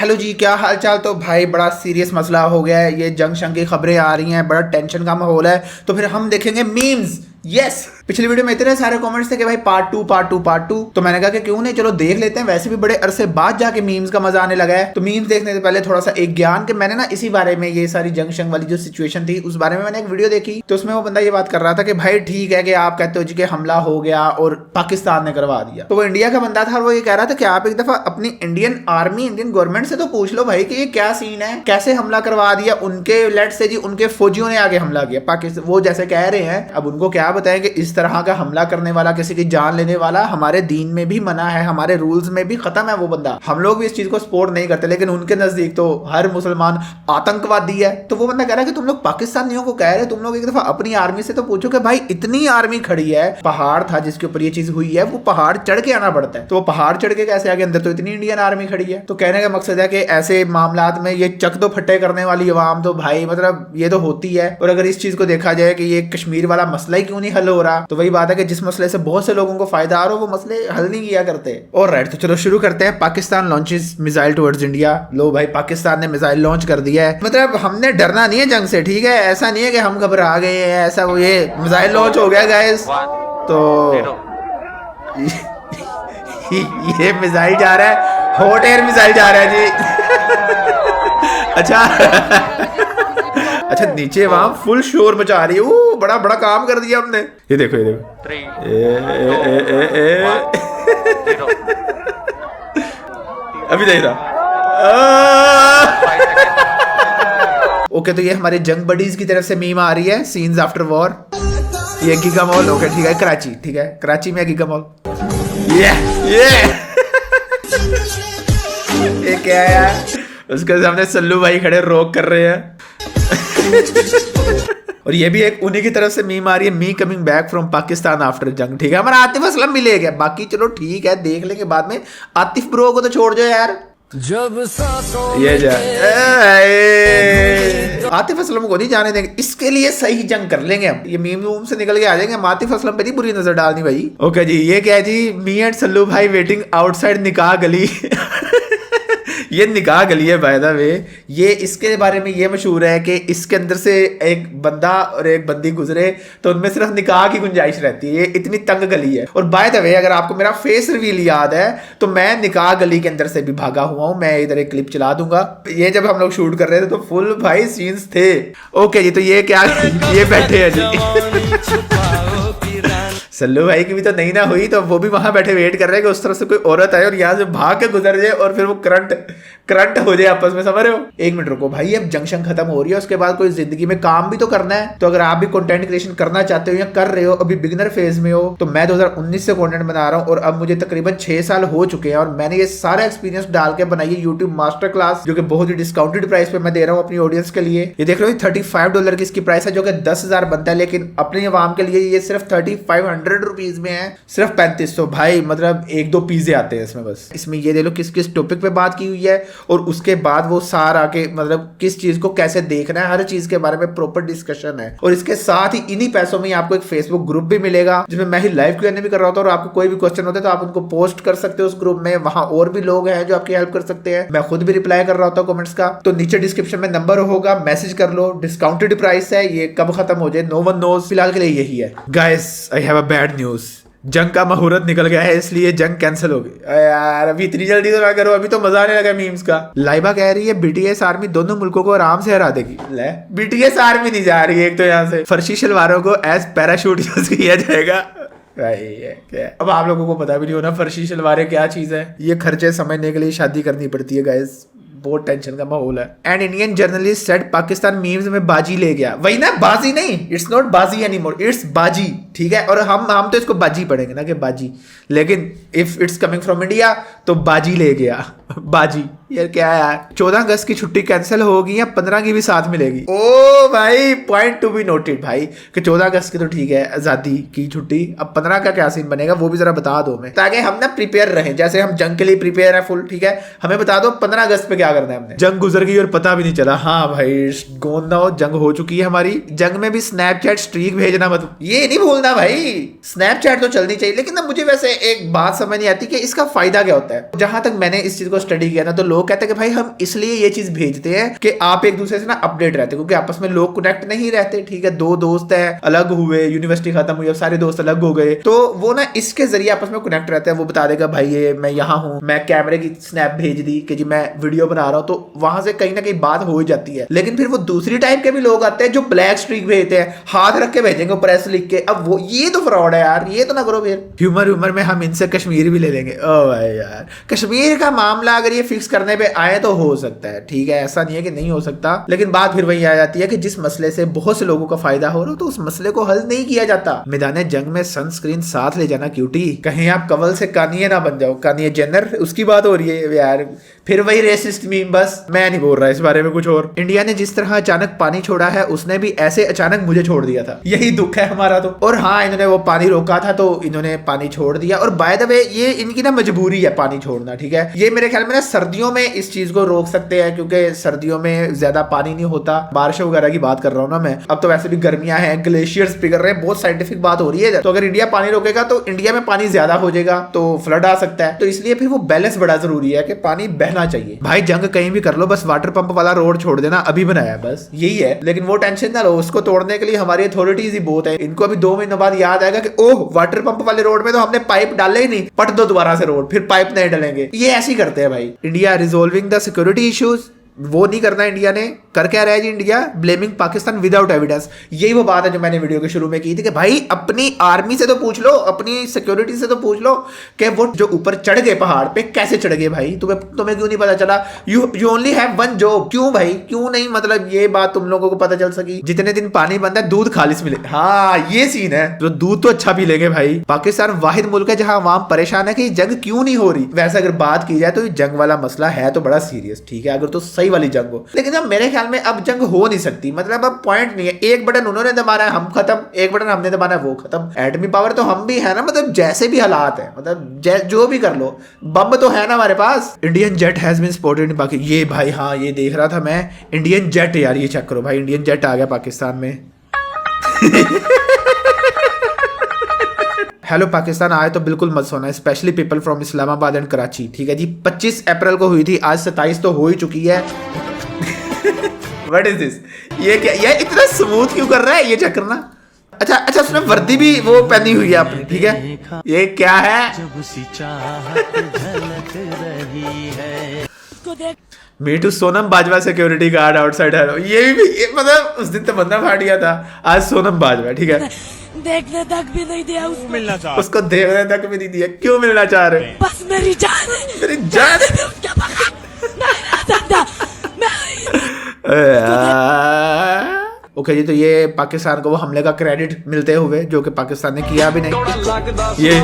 Hello जी, क्या हाल चाल। तो भाई बड़ा सीरियस मसला हो गया है, ये जंग शंग की खबरें आ रही हैं, बड़ा टेंशन का माहौल है। तो फिर हम देखेंगे मीम्स। यस, पिछली वीडियो में इतने सारे कमेंट्स थे कि भाई part two part two part two, तो मैंने कहा कि क्यों नहीं, चलो देख लेते हैं। वैसे भी बड़े अरसे बाद जाके मीम्स का मजा आने लगा है। तो मीम्स देखने से पहले थोड़ा सा एक ज्ञान कि मैंने ना इसी बारे में, ये सारी जंग शंग वाली जो सिचुएशन थी उस बारे में मैंने एक वीडियो देखी। तो उसमें वो बंदा ये बात कर रहा था कि भाई ठीक है कि आप कहते हो जी कि हमला हो गया और पाकिस्तान ने करवा दिया। तो वो इंडिया का बंदा था और वो ये कह रहा था कि आप एक दफा अपनी इंडियन आर्मी, इंडियन गवर्नमेंट से तो पूछ लो भाई कि ये क्या सीन है, कैसे हमला करवा दिया। उनके लेट से जी उनके फौजियों ने आगे हमला किया पाकिस्तान, वो जैसे कह रहे हैं। अब उनको क्या बताएं कि इस तरह का हमला करने वाला, किसी की जान लेने वाला हमारे दीन में भी मना है, हमारे रूल्स में भी खत्म है वो बंदा। हम लोग भी इस चीज को सपोर्ट नहीं करते, लेकिन उनके नजदीक तो हर मुसलमान आतंकवादी है। तो वो बंदा कह रहा है कि तुम लोग पाकिस्तानियों को कह रहे हो, तुम लोग एक दफा अपनी आर्मी से तो पूछो कि भाई इतनी आर्मी खड़ी है, पहाड़ था जिसके ऊपर ये चीज हुई है, वो पहाड़ चढ़ के आना पड़ता है, तो वो पहाड़ चढ़ के कैसे आगे? अंदर तो इतनी इंडियन आर्मी खड़ी है। तो कहने का मकसद है कि ऐसे मामलात में ये चक दो फट्टे करने वाली अवाम तो भाई मतलब ये तो होती है। और अगर इस चीज को देखा जाए कि ये कश्मीर वाला मसला ही क्यों नहीं हल हो रहा, तो वही बात है कि जिस मसले से बहुत से लोगों को फायदा आ रहा हो वो मसले हल नहीं किया करते। और राइट, तो चलो शुरू करते हैं। Pakistan launches missile towards India. लो भाई, पाकिस्तान ने मिसाइल लॉन्च कर दिया है। मतलब हमने डरना नहीं है जंग से, ठीक है? ऐसा नहीं है कि हम घबरा गए हैं, ऐसा वो ये मिसाइल लॉन्च हो गया गाइस। तो ये मिसाइल जा रहा है, हॉट एयर मिसाइल जा रहा है जी। अच्छा नीचे वहां फुल शोर मचा रही है। वो बड़ा बड़ा काम कर दिया हमने। ये देखो, ये देखो। अभी देख रहा। ओके, तो ये हमारे जंग बडीज की तरफ से मीम आ रही है, सीन्स आफ्टर वॉर। ये गीगा मॉल, ओके ठीक है, कराची, ठीक है, कराची में गीगा मॉल। ये क्या है? उसके सामने सल्लू भाई खड़े रोक कर रहे हैं। और ये भी एक उन्हीं की तरफ से मीम आ रही है, me coming back from Pakistan after जंग। ठीक है, हमारा आतिफ असलम भी ले गया, बाकी चलो ठीक है देख लेंगे बाद में। आतिफ ब्रो को तो छोड़ दो यार। जब ये जा आतिफ असलम को नहीं जाने देंगे, इसके लिए सही जंग कर लेंगे हम। ये मीम वूम से निकल के आ जाएंगे, हम आतिफ असलम पे नहीं बुरी नजर डालनी भाई। ओके जी, ये क्या है जी? मी एंड सल्लू भाई वेटिंग आउटसाइड निकाह गली। ये निकाह गली है बाय द वे। ये इसके बारे में ये मशहूर है कि इसके अंदर से एक बंदा और एक बंदी गुजरे तो उनमें सिर्फ निकाह की गुंजाइश रहती है। ये इतनी तंग गली है। और बाय द वे, अगर आपको मेरा फेस रिवील याद है तो मैं निकाह गली के अंदर से भी भागा हुआ हूं। मैं इधर एक क्लिप चला दूंगा। ये जब हम लोग शूट कर रहे थे तो फुल भाई सीन्स थे। ओके जी, तो ये क्या ये बैठे हैं जी। सल्लू भाई की भी तो नहीं ना हुई, तो वो भी वहां बैठे वेट कर रहे हैं कि उस तरफ से कोई औरत आए और यहाँ से भाग के गुजर जाए और फिर वो करंट हो जाए आपस में, समझ रहे हो? एक मिनट रुको भाई, अब जंक्शन खत्म हो रही है, उसके बाद कोई जिंदगी में काम भी तो करना है। तो अगर आप भी कंटेंट क्रिएशन करना चाहते हो या कर रहे हो, अभी बिगिनर फेज में हो, तो मैं 2019 से कंटेंट बना रहा हूँ और अब मुझे तकरीबन 6 साल हो चुके हैं और मैंने ये सारा एक्सपीरियंस डाल के बनाई है यूट्यूब मास्टर क्लास, जो कि बहुत ही डिस्काउंटेड प्राइस पे मैं दे रहा हूँ अपनी ऑडियंस के लिए। ये देख रहे हो, $35 की इसकी प्राइस है, जो कि 10,000 बनता है, लेकिन अपनी आवाम के लिए ये सिर्फ 3500 रुपीज में है, सिर्फ 3500। भाई मतलब 1-2 पिज़्ज़े आते हैं इसमें बस। इसमें ये दे लो किस किस टॉपिक पे बात की हुई है और उसके बाद वो सारा के मतलब किस चीज को कैसे देखना है, हर चीज के बारे में प्रॉपर डिस्कशन है। और इसके साथ ही इन्हीं पैसों में आपको एक फेसबुक ग्रुप भी मिलेगा, जिसमें मैं ही लाइव Q&A भी कर रहा होता हूँ और आपको कोई भी क्वेश्चन होता है तो आप उनको पोस्ट कर सकते हो उस ग्रुप में। वहां और भी लोग हैं जो आपकी हेल्प कर सकते हैं। मैं खुद भी रिप्लाई कर रहा होता हूँ कमेंट्स का। तो नीचे डिस्क्रिप्शन में नंबर होगा, मैसेज कर लो। डिस्काउंटेड प्राइस है, ये कब खत्म हो जाए नो वन नोज। फिलहाल के लिए यही है guys. I have a bad news, जंग का मुहूर्त निकल गया है, इसलिए जंग कैंसिल हो गई। यार अभी इतनी जल्दी तो ना करो, अभी तो मजा आने लगा मीम्स का। लाइबा कह रही है बीटीएस आर्मी दोनों मुल्कों को आराम से हरा देगी। ले बीटीएस आर्मी नहीं जा रही है एक तो यहाँ से। फर्शी शलवारों को एज पैराशूट यूज किया जाएगा। क्या अब आप लोगों को पता भी नहीं होना फर्शी शलवारें क्या चीज है। ये खर्चे समझने के लिए शादी करनी पड़ती है गाइस, बहुत टेंशन का माहौल है। And Indian journalist said Pakistan memes में बाजी ले गया। वही ना, बाजी नहीं, इट्स नॉट बाजी एनीमोर, इट्स बाजी। ठीक है, और हम तो इसको बाजी पढ़ेंगे ना कि बाजी, लेकिन if it's coming from India तो बाजी ले गया। बाजी यार क्या है यार। 14 अगस्त की छुट्टी कैंसिल होगी या 15 की भी साथ मिलेगी? ओ भाई, पॉइंट टू बी नोटेड भाई, कि 14 अगस्त की तो ठीक है आजादी की छुट्टी, अब 15 का क्या सीन बनेगा वो भी जरा बता दो हमें, ताकि हम ना प्रिपेयर रहें। जैसे हम जंग के लिए प्रिपेयर है फुल, ठीक है, हमें बता दो 15 अगस्त पे क्या करना है हमने। जंग गुजर गई और पता भी नहीं चला। हाँ भाई, गोंद ना हो, जंग हो चुकी है हमारी। जंग में भी स्नैपचैट स्ट्रीक भेजना मत, ये नहीं भूलना भाई। स्नैपचैट तो चलनी चाहिए, लेकिन ना मुझे वैसे एक बात समझ नहीं आती कि इसका फायदा क्या होता है। जहां तक मैंने इस चीज को स्टडी किया ना तो लोग कहते हैं कि भाई हम इसलिए ये चीज भेजते हैं कि आप एक दूसरे से ना अपडेट रहते, क्योंकि आपस में लोग कनेक्ट नहीं रहते, ठीक है। दो दोस्त है अलग हुए, यूनिवर्सिटी खत्म हुई, अब सारे दोस्त अलग हो गए, तो वो ना इसके जरिए आपस में कनेक्ट रहते हैं। वो बता देगा भाई ये मैं यहाँ हूँ, मैं कैमरे की स्नैप भेज दी कि जी मैं वीडियो बना रहा हूँ, तो वहां से कहीं ना कहीं बात हो ही जाती है। लेकिन फिर वो दूसरी टाइप के भी लोग आते हैं जो ब्लैक स्ट्रीक भेजते हैं, हाथ रख के भेजेंगे प्रेस लिख के। अब वो ये तो फ्रॉड है यार, ये तो ना करो फिर। ह्यूमर में हम इनसे कश्मीर भी ले लेंगे। ओ भाई यार, कश्मीर का मामला अगर ये फिक्स करने पे आए तो हो सकता है, ठीक है, ऐसा नहीं है कि नहीं हो सकता। लेकिन बात फिर वही आ जाती है कि जिस मसले से बहुत से लोगों का फायदा हो रहा हो तो उस मसले को हल नहीं किया जाता। मैदान जंग में सनस्क्रीन साथ ले जाना क्यूटी, कहीं आप कवल से कानिए ना बन जाओ, कानिए जेनर, उसकी बात हो रही है यार। फिर वही रेसिस्ट मीम, बस मैं नहीं बोल रहा इस बारे में कुछ और। इंडिया ने जिस तरह अचानक पानी छोड़ा है, उसने भी ऐसे अचानक मुझे छोड़ दिया था, यही दुख है हमारा तो। और हाँ, इन्होंने वो पानी रोका था तो इन्होंने पानी छोड़ दिया। और बाय द वे ये इनकी ना मजबूरी है पानी छोड़ना, ठीक है। ये मेरे ख्याल में ना सर्दियों में इस चीज को रोक सकते हैं, क्योंकि सर्दियों में ज्यादा पानी नहीं होता, बारिशों वगैरह की बात कर रहा हूँ ना मैं। अब तो वैसे भी गर्मियां हैं, ग्लेशियर्स पिघल रहे हैं, बहुत साइंटिफिक बात हो रही है। तो अगर इंडिया पानी रोकेगा तो इंडिया में पानी ज्यादा हो जाएगा, तो फ्लड आ सकता है। तो इसलिए फिर वो बैलेंस बड़ा जरूरी है कि पानी बहना चाहिए। भाई जंग कहीं भी कर लो, बस वाटर पंप वाला रोड छोड़ देना, अभी बनाया है, बस यही है। लेकिन वो टेंशन ना लो, उसको तोड़ने के लिए हमारी अथॉरिटीज ही बहुत है। इनको अभी 2 महीनों बाद याद आएगा कि ओह वाटर पंप वाले रोड में तो हमने पाइप डाले ही नहीं, पट दो दोबारा से रोड, फिर पाइप नहीं डालेंगे। ये ऐसे ही करते हैं भाई। India resolving the security issues, वो नहीं करना इंडिया ने। कर क्या रहा है जी India? Blaming Pakistan without evidence. यही वो बात है जो मैंने वीडियो के शुरू में की थी कि भाई अपनी आर्मी से तो पूछ लो, अपनी सिक्योरिटी से तो पूछ लो कि वो जो ऊपर चढ़ गए पहाड़ पे कैसे चढ़ गए भाई, तुम्हें क्यों नहीं पता चला? You only have one job. क्यों भाई, क्यों नहीं? मतलब ये बात तुम लोगों को पता चल सकी। जितने दिन पानी बंद है दूध खालिस मिले, हाँ ये सीन है। तो दूध तो अच्छा पी लेंगे भाई। पाकिस्तान वाहिद मुल्क है जहां अवाम परेशान है कि जंग क्यों नहीं हो रही। वैसे अगर बात की जाए तो जंग वाला मसला है तो बड़ा सीरियस, ठीक है, अगर तो सही वाली जंग हो। लेकिन अब मेरे ख्याल में अब जंग हो नहीं सकती, मतलब अब पॉइंट नहीं है। एक बटन उन्होंने दबाना है, हम खत्म, एक बटन हमने दबाना है, वो खत्म। एटमी पावर तो हम भी है ना, मतलब जैसे भी हालात है, मतलब जो भी कर लो, बम तो है ना हमारे पास। Indian jet has been spotted in Pakistan. ये भाई हाँ, ये देख रहा था मैं, इंडियन जेट यार, ये चेक करो भाई, इंडियन जेट आ गया पाकिस्तान में। हेलो पाकिस्तान, आए तो बिल्कुल मत सोना, specially people from Islamabad and Karachi, ठीक है जी। 25 अप्रैल को हुई थी, आज 27 तो हो ही चुकी है। What is this? ये क्या, ये इतना स्मूथ क्यों कर रहा है? ये चेक करना। अच्छा अच्छा, उसने वर्दी भी वो पहनी हुई है अपनी, ठीक है। ये क्या है? Me too Sonam Bajwa security guard outside है। ये भी मतलब उस दिन तो बंदा फाड़ गया था, आज सोनम बाजवा, ठीक है। देखने तक भी नहीं दिया उसको, मिलना चाह उसको देखने तक भी नहीं दिया। क्यों मिलना चाह रहे? बस मेरी जान, मेरी जान। ओके जी, तो ये पाकिस्तान को वो हमले का क्रेडिट मिलते हुए जो कि पाकिस्तान ने किया भी नहीं। ये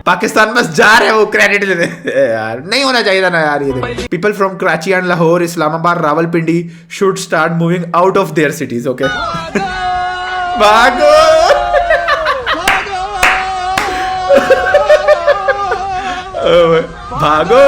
पाकिस्तान बस जा रहे हैं वो क्रेडिट लेने। यार नहीं होना चाहिए था ना यार। ये people from Karachi and Lahore, Islamabad, Rawalpindi should start moving out of their cities. Okay, भागो भागो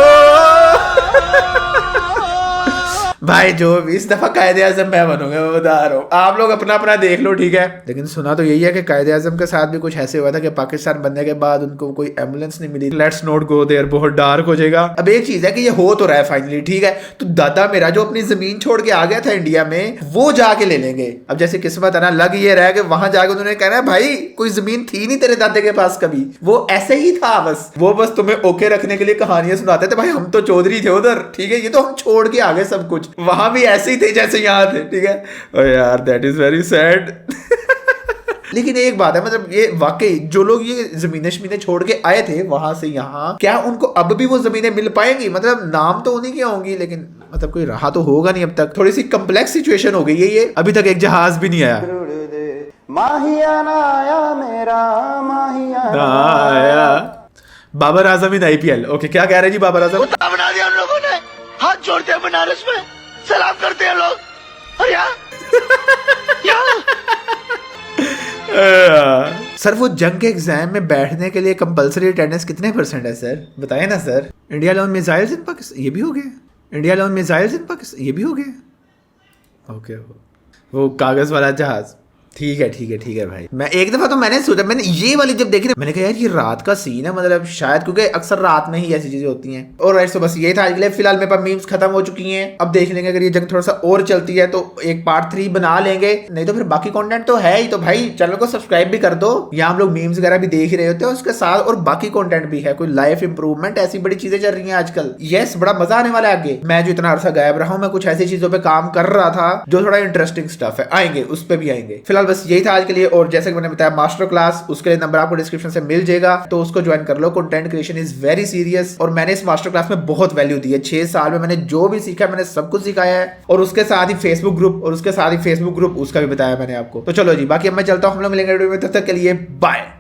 भाई। जो भी इस दफा कायदे आजम मैं बनूंगा, मैं बता रहा हूँ। आप लोग अपना अपना देख लो, ठीक है। लेकिन सुना तो यही है कि कायदे आजम के साथ भी कुछ ऐसे हुआ था कि पाकिस्तान बनने के बाद उनको कोई एम्बुलेंस नहीं मिली। लेट्स नॉट गो देयर, बहुत डार्क हो जाएगा। अब एक चीज है कि ये हो तो रहा है फाइनली, ठीक है। तो दादा मेरा जो अपनी जमीन छोड़ के आ गया था इंडिया में, वो जाके ले लेंगे। अब जैसे किस्मत है ना, लग ये रहा है कि वहां जाके उन्होंने कहना है भाई कोई जमीन थी नहीं तेरे दादे के पास कभी, वो ऐसे ही था बस। वो बस तुम्हें ओके रखने के लिए कहानियां सुनाते थे। भाई हम तो चौधरी थे उधर, ठीक है, ये तो हम छोड़ के आ गए सब कुछ। वहां भी ऐसे ही थे जैसे यहाँ थे, ठीक है। ओ यार दैट इज वेरी सैड। लेकिन एक बात है, मतलब ये वाकई जो लोग ये जमीनें शमीनें छोड़ के आए थे वहां से यहाँ, क्या उनको अब भी वो जमीनें मिल पाएंगी? मतलब नाम तो उन्हीं के होंगी, लेकिन मतलब कोई रहा तो होगा नहीं अब तक। थोड़ी सी कम्प्लेक्स सिचुएशन हो गई है ये। अभी तक एक जहाज भी नहीं आया। माहियाना आया मेरा, माहियाना आया। बाबर आजम इन IPL। ओके, क्या कह रहे जी बाबर आजम? बना दिया हम लोगों ने, हाथ जोड़ते हैं बनारस में, सलाम करते हैं लोग। और सर वो जंग के एग्जाम में बैठने के लिए कंपलसरी अटेंडेंस कितने % है सर? बताए ना सर। इंडिया लॉन्च मिसाइल्स इन पाकिस्तान, ये भी हो गया। इंडिया लॉन्च मिसाइल्स इन पाकिस्तान, ये भी हो गया। ओके, वो कागज वाला जहाज ठीक है भाई। मैं एक दफा तो मैंने सोचा, मैंने ये वाली जब देखी ना, मैंने कहा यार ये रात का सीन है, मतलब शायद क्योंकि अक्सर रात में ही ऐसी चीजें होती हैं। और राइट, तो बस ये था आज के लिए। फिलहाल मेरे पास मीम्स खत्म हो चुकी हैं, अब देख लेंगे अगर ये जंग थोड़ा सा और चलती है तो एक पार्ट 3 बना लेंगे, नहीं तो फिर बाकी कंटेंट तो है ही। तो भाई चैनल को सब्सक्राइब भी कर दो, यहाँ हम लोग मीम्स वगैरह भी देख ही रहे होते हैं, उसके साथ और बाकी कंटेंट भी है, कोई लाइफ इंप्रूवमेंट, ऐसी बड़ी चीजें चल रही हैं आजकल। यस, बड़ा मजा आने वाला है आगे। मैं जो इतना अरसा गायब रहा हूँ, मैं कुछ ऐसी चीजों पे काम कर रहा था जो थोड़ा इंटरेस्टिंग स्टफ है, आएंगे उस पे भी आएंगे। फिलहाल बस यही था आज के लिए। और जैसे कि मैंने बताया मास्टर क्लास, उसके लिए नंबर आपको डिस्क्रिप्शन से मिल जाएगा, तो उसको ज्वाइन कर लो। Content creation is very serious और मैंने इस मास्टर क्लास में बहुत वैल्यू दी है। 6 साल में मैंने जो भी सीखा मैंने सब कुछ सिखाया है, और उसके साथ ही फेसबुक ग्रुप, उसका भी बताया मैंने आपको। तो चलो जी, बाकी अब मैं चलता हूँ, हम लोग मिलेंगे वीडियो में, तब तक के लिए बाय।